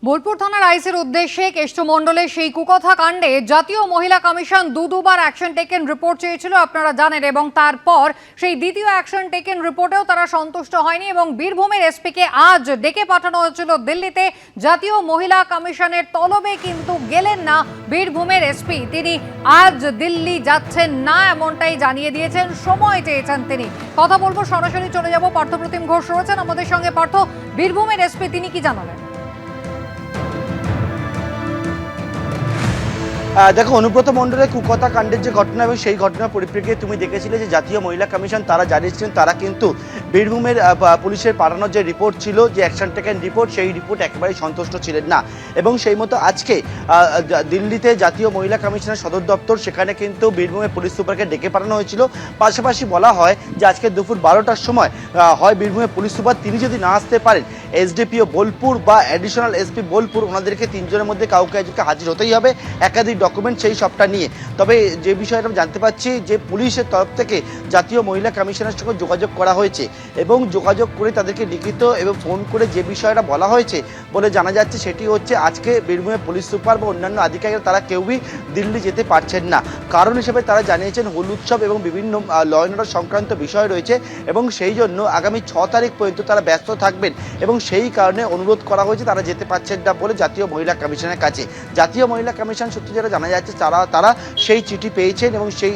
বোলপুর থানার আইসির উদ্দেশ্যে কেষ্টমণ্ডলের সেই কুকথা কাণ্ডে জাতীয় মহিলা কমিশন দুবার অ্যাকশন টেকেন রিপোর্ট চেয়েছিল আপনারা জানেন, এবং তারপর সেই দ্বিতীয় অ্যাকশন টেকেন রিপোর্টেও তারা সন্তুষ্ট হয়নি এবং বীরভূমের এসপিকে আজ ডেকে পাঠানো হয়েছিল দিল্লিতে। জাতীয় মহিলা কমিশনের তলবে কিন্তু গেলেন না বীরভূমের এসপি, তিনি আজ দিল্লি যাচ্ছেন না এমনটাই জানিয়ে দিয়েছেন, সময় চেয়েছেন তিনি। কথা বলবো, সরাসরি চলে যাব, পার্থপ্রতিম ঘোষ রয়েছেন আমাদের সঙ্গে। পার্থ, বীরভূমের এসপি তিনি কি জানালেন? দেখো, অনুব্রত মণ্ডলের কুকথা কাণ্ডের যে ঘটনা এবং সেই ঘটনার পরিপ্রেক্ষিতে তুমি দেখেছিলে যে জাতীয় মহিলা কমিশন তারা জানিয়েছিলেন তারা কিন্তু বীরভূমের পুলিশের পাঠানোর যে রিপোর্ট ছিল, যে অ্যাকশন টেকেন রিপোর্ট, সেই রিপোর্ট একেবারেই সন্তুষ্ট ছিলেন না। এবং সেই মতো আজকে দিল্লিতে জাতীয় মহিলা কমিশনের সদর দপ্তর, সেখানে কিন্তু বীরভূমের পুলিশ সুপারকে ডেকে পাঠানো হয়েছিল। পাশাপাশি বলা হয় যে আজকে দুপুর 12টার সময় হয় বীরভূমের পুলিশ সুপার তিনি যদি না আসতে পারেন, এসডিপিও বোলপুর বা অ্যাডিশনাল এসপি বোলপুর, ওনাদেরকে তিনজনের মধ্যে কাউকে আজকে হাজির হতেই হবে, একাধিক ডকুমেন্ট সেই সবটা নিয়ে। তবে যে বিষয়টা আমি জানতে পারছি যে পুলিশের তরফ থেকে জাতীয় মহিলা কমিশনের সঙ্গে যোগাযোগ করা হয়েছে এবং যোগাযোগ করে তাদেরকে লিখিত এবং ফোন করে যে বিষয়টা বলা হয়েছে বলে জানা যাচ্ছে, সেটি হচ্ছে আজকে বীরভূমের পুলিশ সুপার বা অন্যান্য আধিকারিকরা তারা কেউই দিল্লি যেতে পারছেন না। কারণ হিসেবে তারা জানিয়েছেন হোল উৎসব এবং বিভিন্ন ল অ্যান্ড অর্ডার সংক্রান্ত বিষয় রয়েছে এবং সেই জন্য আগামী 6 তারিখ পর্যন্ত তারা ব্যস্ত থাকবেন এবং সেই কারণে অনুরোধ করা হয়েছে, তারা যেতে পারছেন না বলে জাতীয় মহিলা কমিশনের কাছে। জাতীয় মহিলা কমিশন সূত্রে যেটা জানা যাচ্ছে তারা সেই চিঠি পেয়েছেন এবং সেই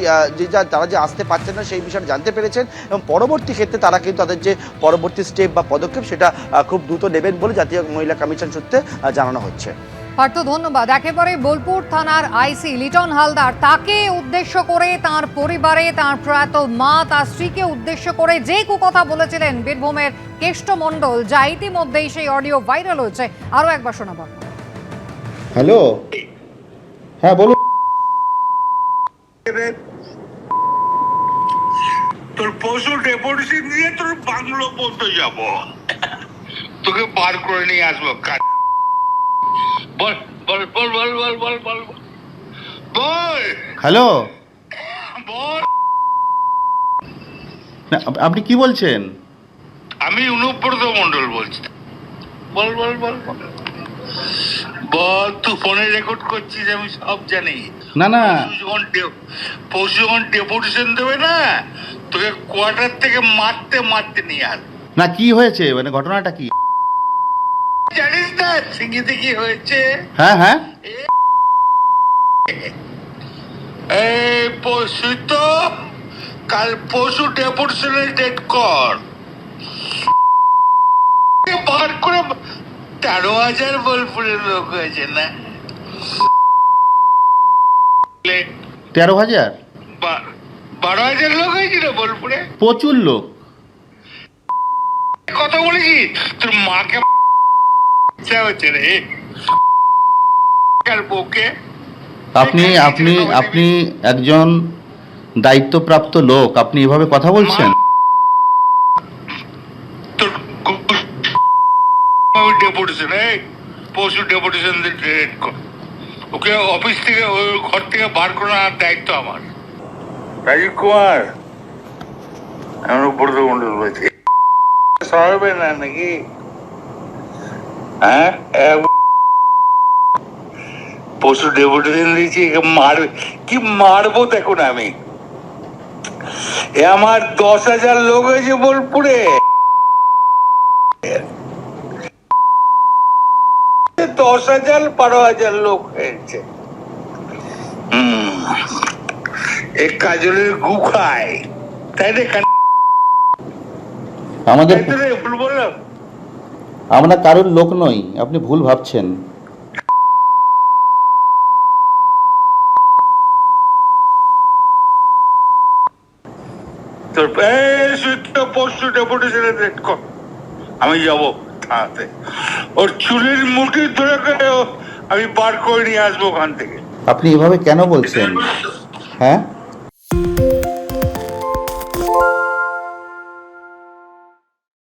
তারা যে আসতে পারছেন না সেই বিষয়টা জানতে পেরেছেন এবং পরবর্তী ক্ষেত্রে তারা কিন্তু তাদের যে পরবর্তী স্টেপ বা পদক্ষেপ সেটা খুব দ্রুত নেবেন বলে জাতীয় মহিলা কমিশন সূত্রে জানানো হচ্ছে। পার্থ, ধন্যবাদ। একেবারে বোলপুর থানার আইসি লিটন হালদার, তাকে উদ্দেশ্য করে, তার পরিবারে, তার প্রয়াত মা, তার স্ত্রীকে উদ্দেশ্য করে যে কুকথা বলেছিলেন বীরভূমের কেষ্টমণ্ডল, যা ইতিমধ্যেই সেই অডিও ভাইরাল হয়েছে, আরো একবার শোনাবো। হ্যালো, হ্যাঁ বলুন। তোর পশু ডেপুটেশন দিয়ে তোর বাংলো পর্যন্ত যাব, তোকে বার করে নিয়ে আসবো। বল বল বল বল বল বল বল বল। হ্যালো, বল। আপনি কি বলছেন? আমি অনুব্রত মণ্ডল বলছি। বল বল বল বল বল। তুই ফোনে রেকর্ড করছিস, আমি সব জানি। না না, পশু যখন ডেপুটেশন দেবে না, তোকে কোয়ার্টার থেকে মারতে মারতে নিয়ে আস। না কি হয়েছে, মানে ঘটনাটা কি? জানিস না সিঙ্গিতে কি হয়েছে? হ্যাঁ হ্যাঁ, এই পশু তো কাল পশু ডেপুটেশনের ডেট কর, বার করে 13,000 বোলপুরের লোক হয়েছে না? 13,000? 12,000 লোক হয়েছিল বোলপুরে। প্রচুর লোক। কথা বলেছি তোর মাকে হচ্ছে রে বউকে। আপনি আপনি আপনি একজন দায়িত্বপ্রাপ্ত লোক, আপনি এভাবে কথা বলছেন? তোর ডেপুটেশন, এই পশু ডেপুটেশন ডেট কর, ওকে অফিস থেকে ওই ঘর থেকে বার করার দায়িত্ব আমার। রাজীব কুমার, আমি উপর মন্ডল বলছি। সরবে না নাকি? হ্যাঁ, পশু ডেপুটেশন দিয়েছি, মারবে কি মারবো দেখুন আমি। আমার 10,000 লোক হয়েছে বোলপুরে, 10,000 12,000 লোক হয়েছে। এক কাজলের গু খায়, তাই না? আমাদের ভুল বললাম? আমরা কারোর লোক নই, আপনি ভুল ভাবছেন। তোর পশু ডেপুটেশনের ডেট কর, আমি যাবো থানাতে, ওর চুলের মুঠি ধরে আমি বার করে নিয়ে আসবো ওখান থেকে। আপনি এভাবে কেন বলছেন? হ্যাঁ,